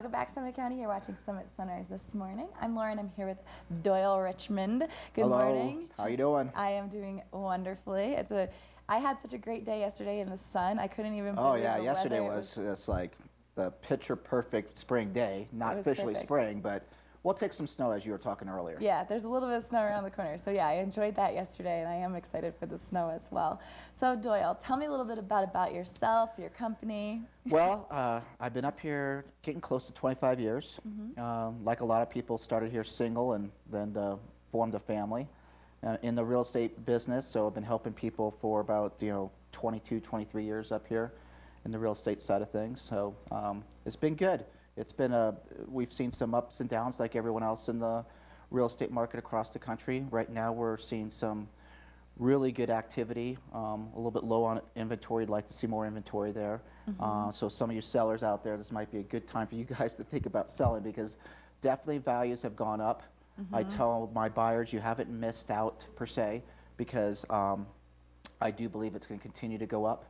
Welcome back, Summit County. You're watching Summit Sunrise this morning. I'm Lauren. I'm here with Doyle Richmond. Good Hello. morning. How you doing? I am doing wonderfully. I had such a great day yesterday in the sun. I couldn't even Oh believe yeah, the yesterday weather. was just like the picture perfect spring day. Not was officially perfect. spring, but we'll take some snow as you were talking earlier. Yeah, there's a little bit of snow around the corner. So yeah, I enjoyed that yesterday, and I am excited for the snow as well. So Doyle, tell me a little bit about yourself, your company. Well, I've been up here getting close to 25 years. Like a lot of people, started here single and then formed a family in the real estate business. So I've been helping people for about 22, 23 years up here in the real estate side of things. So it's been good. It's been we've seen some ups and downs like everyone else in the real estate market across the country. Right now we're seeing some really good activity, a little bit low on inventory. I'd like to see more inventory there. So some of you sellers out there, this might be a good time for you guys to think about selling, because definitely values have gone up. I tell my buyers, you haven't missed out per se, because I do believe it's going to continue to go up.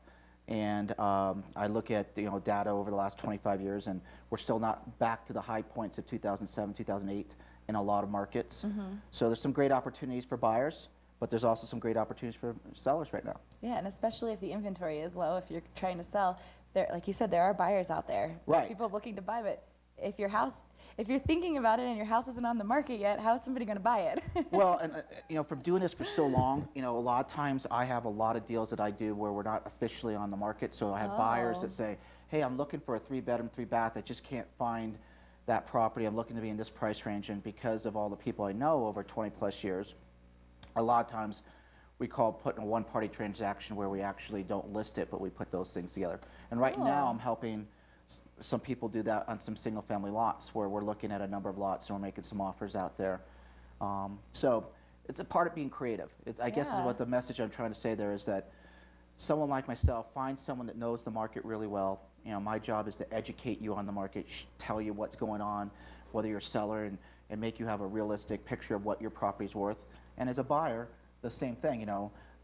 And I look at data over the last 25 years, and we're still not back to the high points of 2007, 2008 in a lot of markets. So there's some great opportunities for buyers, but there's also some great opportunities for sellers right now. Yeah, and especially if the inventory is low, if you're trying to sell, there, like you said, there are buyers out there. There are Right. people looking to buy, but if you're thinking about it and your house isn't on the market yet, how is somebody going to buy it? Well, and from doing this for so long, a lot of times I have a lot of deals that I do where we're not officially on the market. So I have buyers that say, hey, I'm looking for a 3-bedroom, 3-bath. I just can't find that property. I'm looking to be in this price range. And because of all the people I know over 20 plus years, a lot of times we call putting a one-party transaction where we actually don't list it, but we put those things together. And right now I'm helping some people do that on some single-family lots, where we're looking at a number of lots and we're making some offers out there. So it's a part of being creative. I guess is what the message I'm trying to say there is, that someone like myself, find someone that knows the market really well. My job is to educate you on the market, tell you what's going on, whether you're a seller, and make you have a realistic picture of what your property's worth. And as a buyer, the same thing,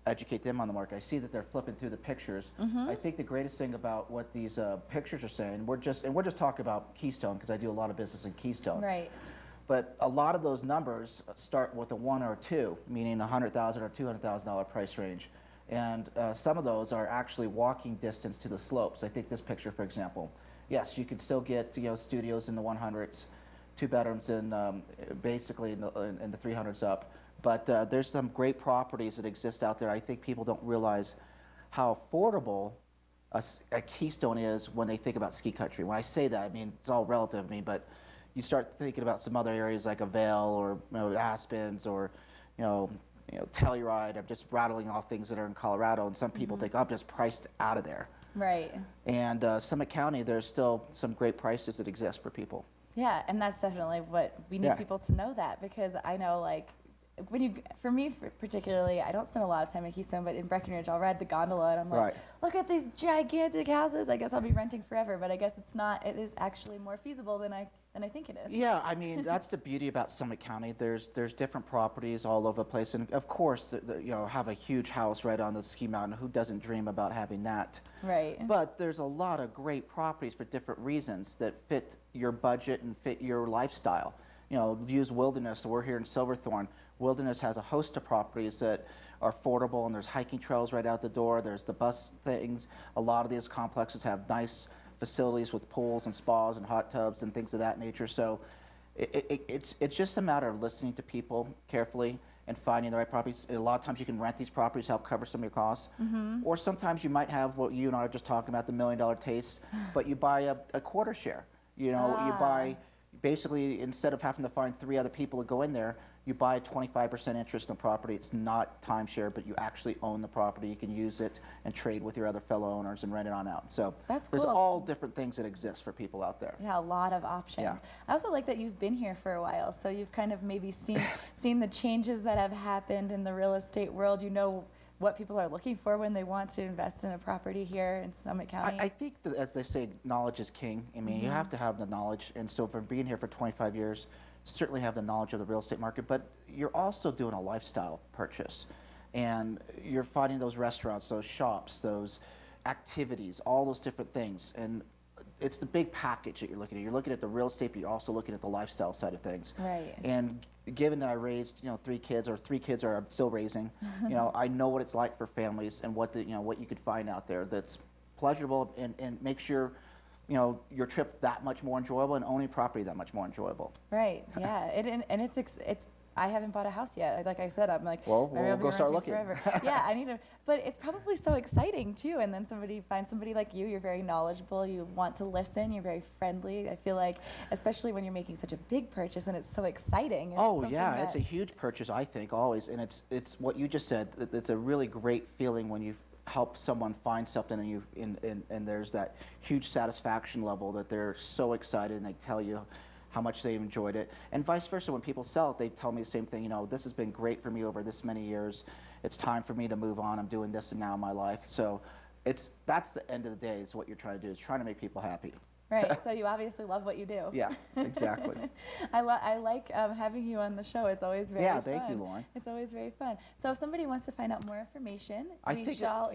educate them on the market. I see that they're flipping through the pictures. I think the greatest thing about what these pictures are saying, we're just talking about Keystone, because I do a lot of business in Keystone. Right. But a lot of those numbers start with a 1 or a 2, meaning $100,000 or $200,000 price range. And some of those are actually walking distance to the slopes. I think this picture, for example, yes, you can still get studios in the 100s, 2 bedrooms in basically in the 300s up. But there's some great properties that exist out there. I think people don't realize how affordable a Keystone is when they think about ski country. When I say that, I mean, it's all relative to me, but you start thinking about some other areas like a Vail or Aspens or Telluride. I'm just rattling off things that are in Colorado, and some people think, oh, I'm just priced out of there. Right. And Summit County, there's still some great prices that exist for people. Yeah, and that's definitely what we need people to know, that, because I know, like, for me particularly, I don't spend a lot of time in Keystone, but in Breckenridge, I'll ride the gondola and I'm like, look at these gigantic houses. I guess I'll be renting forever, but I guess it's not. It is actually more feasible than I think it is. Yeah, I mean, that's the beauty about Summit County. There's different properties all over the place, and of course, have a huge house right on the ski mountain. Who doesn't dream about having that? Right. But there's a lot of great properties for different reasons that fit your budget and fit your lifestyle. Use Wilderness. So we're here in Silverthorne. Wilderness has a host of properties that are affordable, and there's hiking trails right out the door. There's the bus things. A lot of these complexes have nice facilities with pools and spas and hot tubs and things of that nature. So it's just a matter of listening to people carefully and finding the right properties. A lot of times you can rent these properties, help cover some of your costs. Or sometimes you might have what you and I are just talking about, the $1 million taste, but you buy a quarter share. You buy, basically, instead of having to find 3 other people to go in there, you buy a 25% interest in a property. It's not timeshare, but you actually own the property. You can use it and trade with your other fellow owners and rent it on out. So there's all different things that exist for people out there. Yeah, a lot of options. Yeah. I also like that you've been here for a while, so you've kind of maybe seen the changes that have happened in the real estate world. You know what people are looking for when they want to invest in a property here in Summit County. I think that, as they say, knowledge is king. I mean, you have to have the knowledge. And so from being here for 25 years, certainly have the knowledge of the real estate market, but you're also doing a lifestyle purchase. And you're finding those restaurants, those shops, those activities, all those different things. And it's the big package that you're looking at. You're looking at the real estate, but you're also looking at the lifestyle side of things. Right. And given that I raised, 3 kids, or 3 kids are I'm still raising, I know what it's like for families and what what you could find out there that's pleasurable and makes your trip that much more enjoyable, and owning property that much more enjoyable. Right. Yeah. And it's I haven't bought a house yet. Like I said, I'm like, well, we'll go start looking. Yeah, I need to. But it's probably so exciting too. And then find somebody like you. You're very knowledgeable. You want to listen. You're very friendly. I feel like, especially when you're making such a big purchase, and it's so exciting. Oh yeah, it's a huge purchase, I think, always. And it's what you just said. It's a really great feeling when you've helped someone find something, and there's that huge satisfaction level that they're so excited, and they tell you how much they enjoyed it, and vice versa. When people sell it, they tell me the same thing. This has been great for me over this many years. It's time for me to move on. I'm doing this and now in my life. So that's the end of the day. Is what you're trying to do. Is trying to make people happy. Right. So you obviously love what you do. Yeah, exactly. I like having you on the show. It's always very fun. Yeah, thank you, Lauren. It's always very fun. So if somebody wants to find out more information, I think they should. A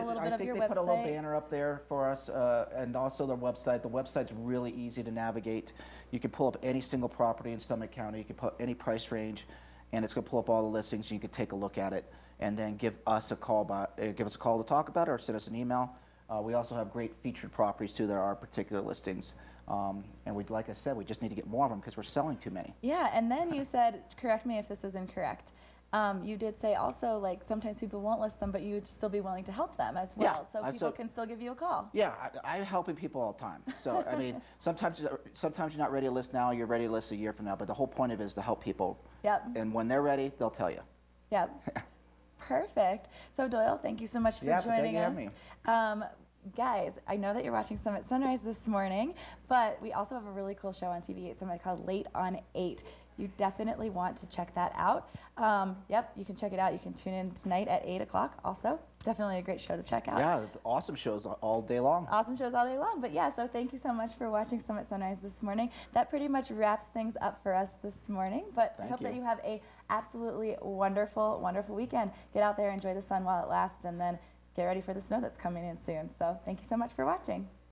little bit of your they website. Put a little banner up there for us, and also their website. The website's really easy to navigate. You can pull up any single property in Summit County. You can put any price range, and it's going to pull up all the listings. And you can take a look at it, and then give us a call to talk about it, or send us an email. We also have great featured properties too. There are particular listings. And like I said, we just need to get more of them because we're selling too many. Yeah, and then you said, correct me if this is incorrect. You did say also, like, sometimes people won't list them, but you would still be willing to help them as well. Yeah, so people can still give you a call. Yeah, I'm helping people all the time. So, I mean, sometimes you're not ready to list now, you're ready to list a year from now. But the whole point of it is to help people. Yep. And when they're ready, they'll tell you. Yep. Perfect. So, Doyle, thank you so much for joining us. Thank you for having me. Guys, I know that you're watching Summit Sunrise this morning, but we also have a really cool show on TV at Summit called Late on 8. You definitely want to check that out. Yep, you can check it out. You can tune in tonight at 8 o'clock also. Definitely a great show to check out. Yeah, awesome shows all day long. Awesome shows all day long. But yeah, so thank you so much for watching Summit Sunrise this morning. That pretty much wraps things up for us this morning. But I hope that you have a absolutely wonderful, wonderful weekend. Get out there, enjoy the sun while it lasts, and then get ready for the snow that's coming in soon. So thank you so much for watching.